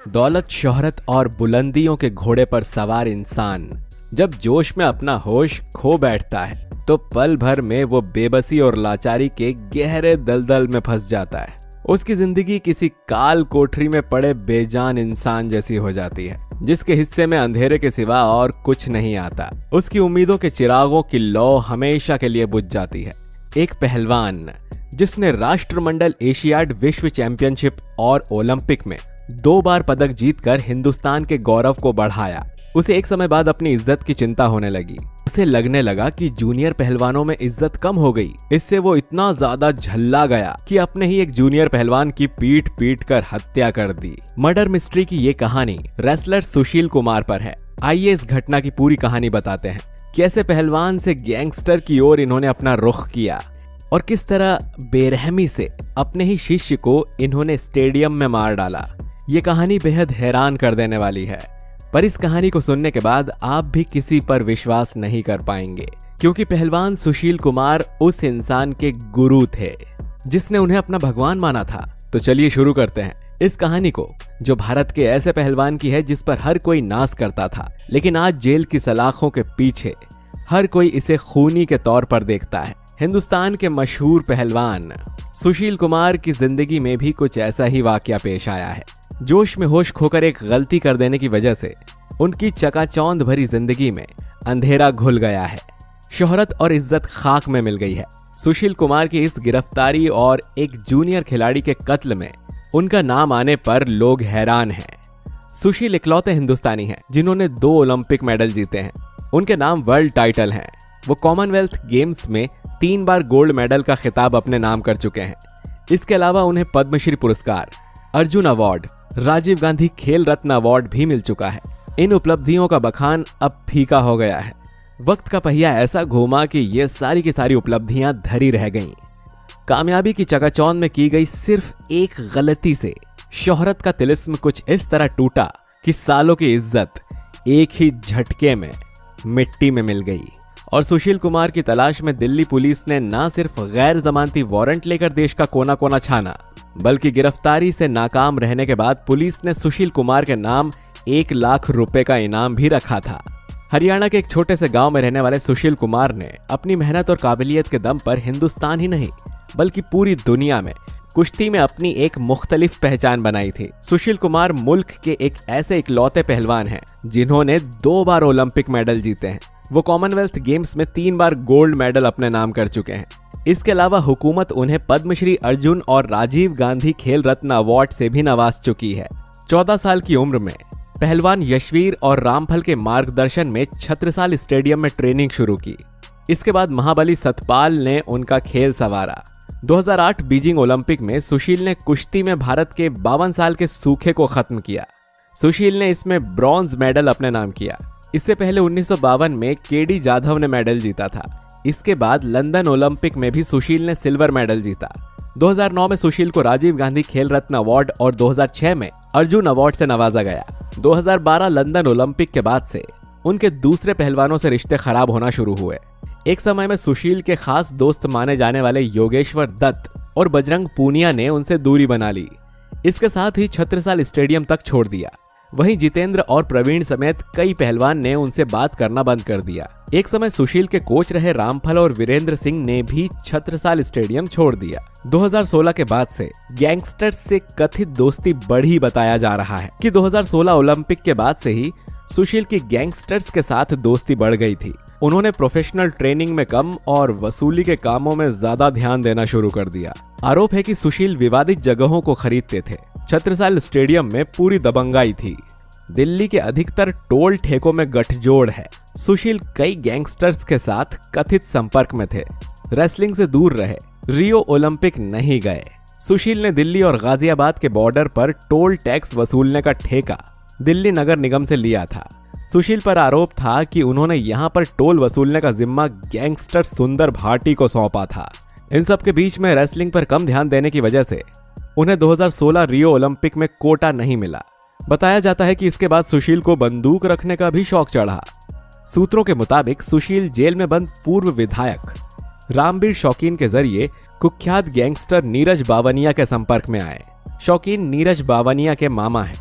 दौलत, शोहरत और बुलंदियों के घोड़े पर सवार इंसान जब जोश में अपना होश खो बैठता है तो पल भर में वो बेबसी और लाचारी के गहरे दलदल में फंस जाता है। उसकी जिंदगी किसी काल कोठरी में पड़े बेजान इंसान जैसी हो जाती है, जिसके हिस्से में अंधेरे के सिवा और कुछ नहीं आता। उसकी उम्मीदों के चिरागों की लौ हमेशा के लिए बुझ जाती है। एक पहलवान जिसने राष्ट्रमंडल, एशियाड, विश्व चैंपियनशिप और ओलंपिक में 2 बार पदक जीतकर हिंदुस्तान के गौरव को बढ़ाया, उसे एक समय बाद अपनी इज्जत की चिंता होने लगी। उसे लगने लगा कि जूनियर पहलवानों में इज्जत कम हो गई। इससे वो इतना ज्यादा झल्ला गया कि अपने ही एक जूनियर पहलवान की पीट पीट कर हत्या कर दी। मर्डर मिस्ट्री की ये कहानी रेसलर सुशील कुमार पर है। आइए इस घटना की पूरी कहानी बताते हैं। कैसे पहलवान से गैंगस्टर की ओर इन्होंने अपना रुख किया और किस तरह बेरहमी से अपने ही शिष्य को इन्होंने स्टेडियम में मार डाला। ये कहानी बेहद हैरान कर देने वाली है, पर इस कहानी को सुनने के बाद आप भी किसी पर विश्वास नहीं कर पाएंगे, क्योंकि पहलवान सुशील कुमार उस इंसान के गुरु थे जिसने उन्हें अपना भगवान माना था। तो चलिए शुरू करते हैं इस कहानी को, जो भारत के ऐसे पहलवान की है जिस पर हर कोई नाज करता था, लेकिन आज जेल की सलाखों के पीछे हर कोई इसे खूनी के तौर पर देखता है। हिंदुस्तान के मशहूर पहलवान सुशील कुमार की जिंदगी में भी कुछ ऐसा ही वाकया पेश आया है। जोश में होश खोकर एक गलती कर देने की वजह से उनकी चकाचौंध भरी जिंदगी में अंधेरा घुल गया है। शोहरत और इज्जत खाक में मिल गई है। सुशील कुमार की इस गिरफ्तारी और एक जूनियर खिलाड़ी के कत्ल में उनका नाम आने पर लोग हैरान हैं। सुशील इकलौते हिंदुस्तानी हैं जिन्होंने 2 ओलंपिक मेडल जीते हैं। उनके नाम वर्ल्ड टाइटल हैं। वो कॉमनवेल्थ गेम्स में 3 बार गोल्ड मेडल का खिताब अपने नाम कर चुके हैं। इसके अलावा उन्हें पद्मश्री पुरस्कार, अर्जुन अवार्ड, राजीव गांधी खेल रत्न अवार्ड भी मिल चुका है। इन उपलब्धियों का बखान अब फीका हो गया है। वक्त का पहिया ऐसा घूमा कि ये सारी की सारी उपलब्धियां धरी रह गईं। कामयाबी की चकाचौंध में की गई सिर्फ एक गलती से शोहरत का तिलिस्म कुछ इस तरह टूटा कि सालों की इज्जत एक ही झटके में मिट्टी में मिल गई। और सुशील कुमार की तलाश में दिल्ली पुलिस ने न सिर्फ गैर जमानती वारंट लेकर देश का कोना कोना छाना, बल्कि गिरफ्तारी से नाकाम रहने के बाद पुलिस ने सुशील कुमार के नाम 1 लाख रुपए का इनाम भी रखा था। हरियाणा के एक छोटे से गांव में रहने वाले सुशील कुमार ने अपनी मेहनत और काबिलियत के दम पर हिंदुस्तान ही नहीं बल्कि पूरी दुनिया में कुश्ती में अपनी एक मुख्तलिफ पहचान बनाई थी। सुशील कुमार मुल्क के एक ऐसे इकलौते पहलवान हैं जिन्होंने 2 बार ओलंपिक मेडल जीते हैं। वो कॉमनवेल्थ गेम्स में 3 बार गोल्ड मेडल अपने नाम कर चुके हैं। इसके अलावा हुकूमत उन्हें पद्मश्री, अर्जुन और राजीव गांधी खेल रत्न अवार्ड से भी नवाज चुकी है। 14 साल की उम्र में पहलवान यशवीर और रामफल के मार्गदर्शन में छत्रसाल स्टेडियम में ट्रेनिंग शुरू की। इसके बाद महाबली सतपाल ने उनका खेल संवारा। 2008 बीजिंग ओलंपिक में सुशील ने कुश्ती में भारत के 52 साल के सूखे को खत्म किया। सुशील ने इसमें ब्रॉन्ज मेडल अपने नाम किया। इससे पहले 1952 में केडी जाधव ने मेडल जीता था। इसके बाद लंदन ओलंपिक में भी सुशील ने सिल्वर मेडल जीता। 2009 में सुशील को राजीव गांधी खेल रत्न अवार्ड और 2006 में अर्जुन अवार्ड से नवाजा गया। 2012 लंदन ओलंपिक के बाद से उनके दूसरे पहलवानों से रिश्ते खराब होना शुरू हुए। एक समय में सुशील के खास दोस्त माने जाने वाले योगेश्वर दत्त और बजरंग पूनिया ने उनसे दूरी बना ली। इसके साथ ही छत्रसाल स्टेडियम तक छोड़ दिया। वहीं जितेंद्र और प्रवीण समेत कई पहलवान ने उनसे बात करना बंद कर दिया। एक समय सुशील के कोच रहे रामफल और वीरेंद्र सिंह ने भी छत्रसाल स्टेडियम छोड़ दिया। 2016 के बाद से गैंगस्टर्स से कथित दोस्ती बढ़ी बताया जा रहा है कि 2016 ओलंपिक के बाद से ही सुशील की गैंगस्टर्स के साथ दोस्ती बढ़ गई थी। उन्होंने प्रोफेशनल ट्रेनिंग में कम और वसूली के कामों में ज्यादा ध्यान देना शुरू कर दिया। आरोप है कि सुशील विवादित जगहों को खरीदते थे। छत्रसाल स्टेडियम में पूरी दबंगाई थी। दिल्ली के अधिकतर टोल ठेकों में गठजोड़ है। सुशील कई गैंगस्टर्स के साथ कथित संपर्क में थे। रेसलिंग से दूर रहे, रियो ओलंपिक नहीं गए। सुशील ने दिल्ली और गाजियाबाद के बॉर्डर पर टोल टैक्स वसूलने का ठेका दिल्ली नगर निगम से लिया था। सुशील पर आरोप था कि उन्होंने यहां पर टोल वसूलने का जिम्मा गैंगस्टर सुंदर भाटी को सौंपा था। इन सब के बीच में रेसलिंग पर कम ध्यान देने की वजह से उन्हें 2016 रियो ओलंपिक में कोटा नहीं मिला। बताया जाता है कि इसके बाद सुशील को बंदूक रखने का भी शौक चढ़ा। सूत्रों के मुताबिक सुशील जेल में बंद पूर्व विधायक रामबीर शौकीन के जरिए कुख्यात गैंगस्टर नीरज बावनिया के संपर्क में आए। शौकीन नीरज बावनिया के मामा हैं।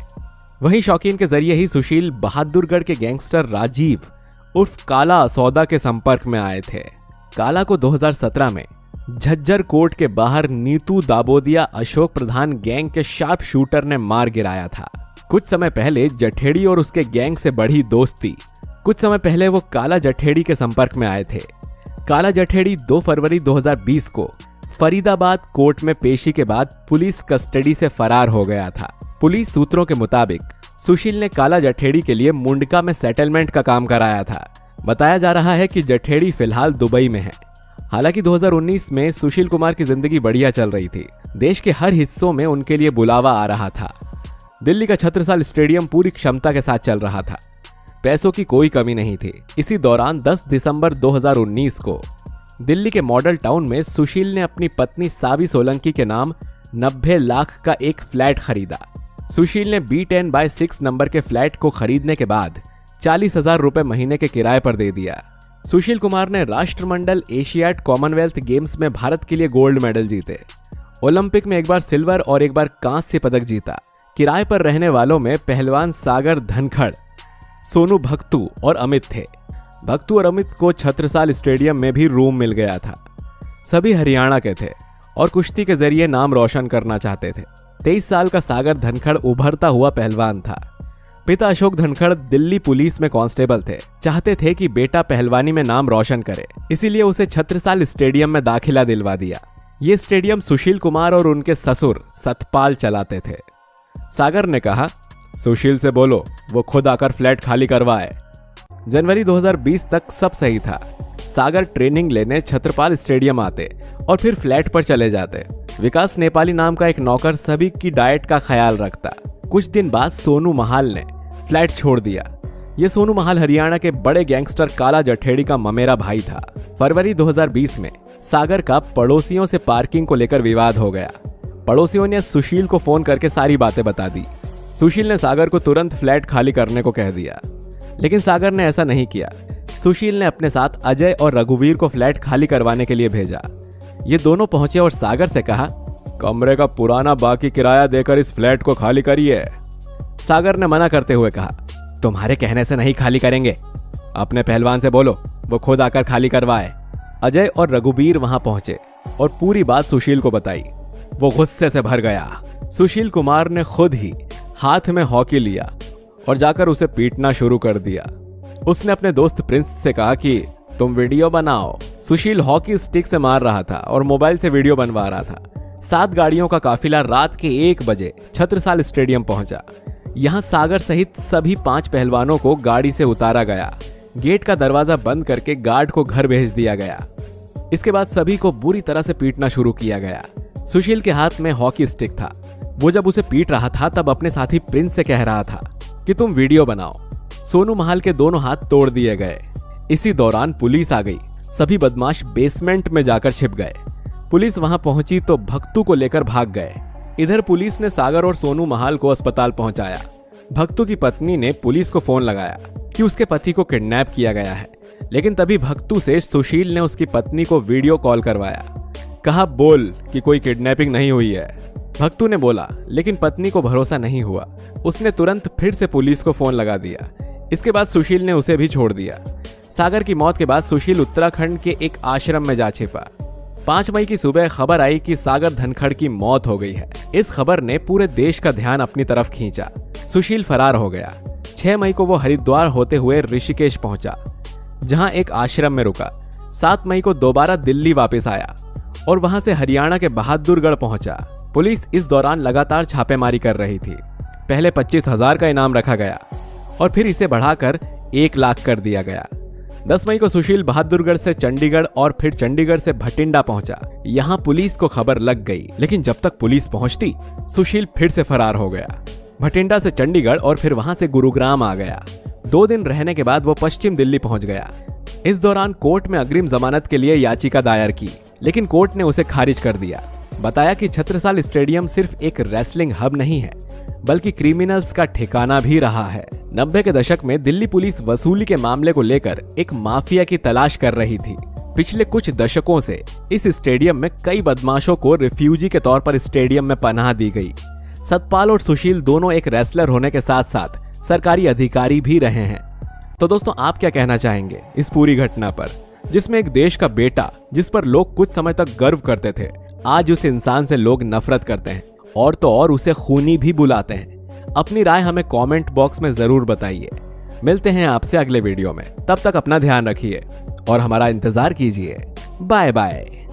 वहीं शौकीन के जरिए ही सुशील बहादुरगढ़ के गैंगस्टर राजीव उर्फ काला असौदा के संपर्क में आए थे। काला को 2017 में झज्जर कोर्ट के बाहर नीतू दाबोदिया अशोक प्रधान गैंग के शार्प शूटर ने मार गिराया था। कुछ समय पहले जठेड़ी और उसके गैंग से बढ़ी दोस्ती। कुछ समय पहले वो काला जठेड़ी के संपर्क में आए थे। काला जठेड़ी 2 फरवरी 2020 को फरीदाबाद कोर्ट में पेशी के बाद पुलिस कस्टडी से फरार हो गया था। पुलिस सूत्रों के मुताबिक सुशील ने काला जठेड़ी के लिए मुंडका में सेटलमेंट का काम कराया था। बताया जा रहा है कि जठेड़ी फिलहाल दुबई में है। हालांकि 2019 में सुशील कुमार की जिंदगी बढ़िया चल रही थी। देश के हर हिस्सों में उनके लिए बुलावा आ रहा था। दिल्ली का छत्रसाल स्टेडियम पूरी क्षमता के साथ चल रहा था। पैसों की कोई कमी नहीं थी। इसी दौरान 10 दिसंबर 2019 को दिल्ली के मॉडल टाउन में सुशील ने अपनी पत्नी सावी सोलंकी के नाम 90 लाख का एक फ्लैट खरीदा। सुशील ने B10/6 नंबर के फ्लैट को खरीदने के बाद 40,000 रुपए महीने के किराए पर दे दिया। सुशील कुमार ने राष्ट्रमंडल एशियाड कॉमनवेल्थ गेम्स में भारत के लिए गोल्ड मेडल जीते। ओलंपिक में एक बार सिल्वर और एक बार कांस्य पदक जीता। किराए पर रहने वालों में पहलवान सागर धनखड़, सोनू भक्तू और अमित थे। भक्तू और अमित को छत्रसाल स्टेडियम में भी रूम मिल गया था। सभी हरियाणा के थे और कुश्ती के जरिए नाम रोशन करना चाहते थे। 23 साल का सागर धनखड़ उभरता हुआ पहलवान था। पिता अशोक धनखड़ दिल्ली पुलिस में कांस्टेबल थे। चाहते थे कि बेटा पहलवानी में नाम रोशन करे, इसीलिए उसे छत्रसाल स्टेडियम में दाखिला दिलवा दिया। ये स्टेडियम सुशील कुमार और उनके ससुर सतपाल चलाते थे। सागर ने कहा, सुशील से बोलो वो खुद आकर फ्लैट खाली करवाए। जनवरी 2020 तक सब सही था। सागर ट्रेनिंग लेने छत्रपाल स्टेडियम आते और फिर फ्लैट पर चले जाते। विकास नेपाली नाम का एक नौकर सभी की डाइट का ख्याल रखता। कुछ दिन बाद सोनू महाल ने फ्लैट छोड़ दिया। ये सोनू महाल हरियाणा के बड़े गैंगस्टर काला जठेड़ी का ममेरा भाई था। फरवरी 2020 में सागर का पड़ोसियों से पार्किंग को लेकर विवाद हो गया। पड़ोसियों ने सुशील को फोन करके सारी बातें बता दी। सुशील ने सागर को तुरंत फ्लैट खाली करने को कह दिया, लेकिन सागर ने ऐसा नहीं किया। सुशील ने अपने साथ अजय और रघुवीर को फ्लैट खाली करवाने के लिए भेजा। ये दोनों पहुंचे और सागर से कहा, कमरे का पुराना बाकी किराया देकर इस फ्लैट को खाली करिए। सागर ने मना करते हुए कहा, तुम्हारे कहने से नहीं खाली करेंगे, अपने पहलवान से बोलो वो खुद आकर खाली करवाए। अजय और रघुवीर वहां पहुंचे और पूरी बात सुशील को बताई। वो गुस्से से भर गया। सुशील कुमार ने खुद ही हाथ में हॉकी लिया और जाकर उसे पीटना शुरू कर दिया। उसने अपने दोस्त प्रिंस से कहा कि तुम वीडियो बनाओ। सुशील हॉकी स्टिक से मार रहा था और मोबाइल से वीडियो बनवा रहा था। 7 गाड़ियों का काफिला रात के 1 बजे छत्रसाल स्टेडियम पहुंचा। यहां सागर सहित सभी 5 पहलवानों को गाड़ी से उतारा गया। गेट का दरवाजा बंद करके गार्ड को घर भेज दिया गया। इसके बाद सभी को बुरी तरह से पीटना शुरू किया गया। सुशील के हाथ में हॉकी स्टिक था। वो जब उसे पीट रहा था तब अपने साथी प्रिंस से कह रहा था कि तुम वीडियो बनाओ। सोनू महाल के दोनों हाथ तोड़ दिए गए। इसी दौरान पुलिस आ गई। सभी बदमाश बेसमेंट में जाकर छिप गए। पुलिस वहां पहुंची तो भक्तू को लेकर भाग गए। इधर पुलिस ने सागर और सोनू महाल को अस्पताल पहुंचाया। भक्तू की पत्नी ने पुलिस को फोन लगाया कि उसके पति को किडनैप किया गया है, लेकिन तभी भक्तू से सुशील ने उसकी पत्नी को वीडियो कॉल करवाया। कहा, बोल कि कोई किडनैपिंग नहीं हुई है। भक्तू ने बोला, लेकिन पत्नी को भरोसा नहीं हुआ। उसने तुरंत फिर से पुलिस को फोन लगा दिया। इसके बाद सुशील ने उसे भी छोड़ दिया। सागर की मौत के बाद सुशील उत्तराखंड के एक आश्रम में जा छिपा। 5 मई की सुबह खबर आई कि सागर धनखड़ की मौत हो गई है। इस खबर ने पूरे देश का ध्यान अपनी तरफ खींचा। सुशील फरार हो गया। 6 मई को वो हरिद्वार होते हुए ऋषिकेश पहुंचा, जहां एक आश्रम में रुका। 7 मई को दोबारा दिल्ली वापस आया और वहां से हरियाणा के बहादुरगढ़ पहुंचा। पुलिस इस दौरान लगातार छापेमारी कर रही थी। पहले 25,000 का इनाम रखा गया और फिर इसे बढ़ाकर 1 लाख कर दिया गया। 10 मई को सुशील बहादुरगढ़ से चंडीगढ़ और फिर चंडीगढ़ से भटिंडा पहुंचा। यहां पुलिस को खबर लग गई, लेकिन जब तक पुलिस पहुंचती सुशील फिर से फरार हो गया। भटिंडा से चंडीगढ़ और फिर वहां से गुरुग्राम आ गया। 2 दिन रहने के बाद वो पश्चिम दिल्ली पहुंच गया। इस दौरान कोर्ट में अग्रिम जमानत के लिए याचिका दायर की, लेकिन कोर्ट ने उसे खारिज कर दिया। बताया कि छत्रसाल स्टेडियम सिर्फ एक रेसलिंग हब नहीं है, बल्कि क्रिमिनल्स का ठिकाना भी रहा है। 90 के दशक में दिल्ली पुलिस वसूली के मामले को लेकर एक माफिया की तलाश कर रही थी। पिछले कुछ दशकों से इस स्टेडियम में कई बदमाशों को रिफ्यूजी के तौर पर स्टेडियम में पनाह दी गई। सतपाल और सुशील दोनों एक रेसलर होने के साथ साथ सरकारी अधिकारी भी रहे हैं। तो दोस्तों, आप क्या कहना चाहेंगे इस पूरी घटना पर, जिसमें एक देश का बेटा जिस पर लोग कुछ समय तक गर्व करते थे, आज उस इंसान से लोग नफरत करते हैं और तो और उसे खूनी भी बुलाते हैं। अपनी राय हमें कमेंट बॉक्स में जरूर बताइए। मिलते हैं आपसे अगले वीडियो में, तब तक अपना ध्यान रखिए और हमारा इंतजार कीजिए। Bye bye.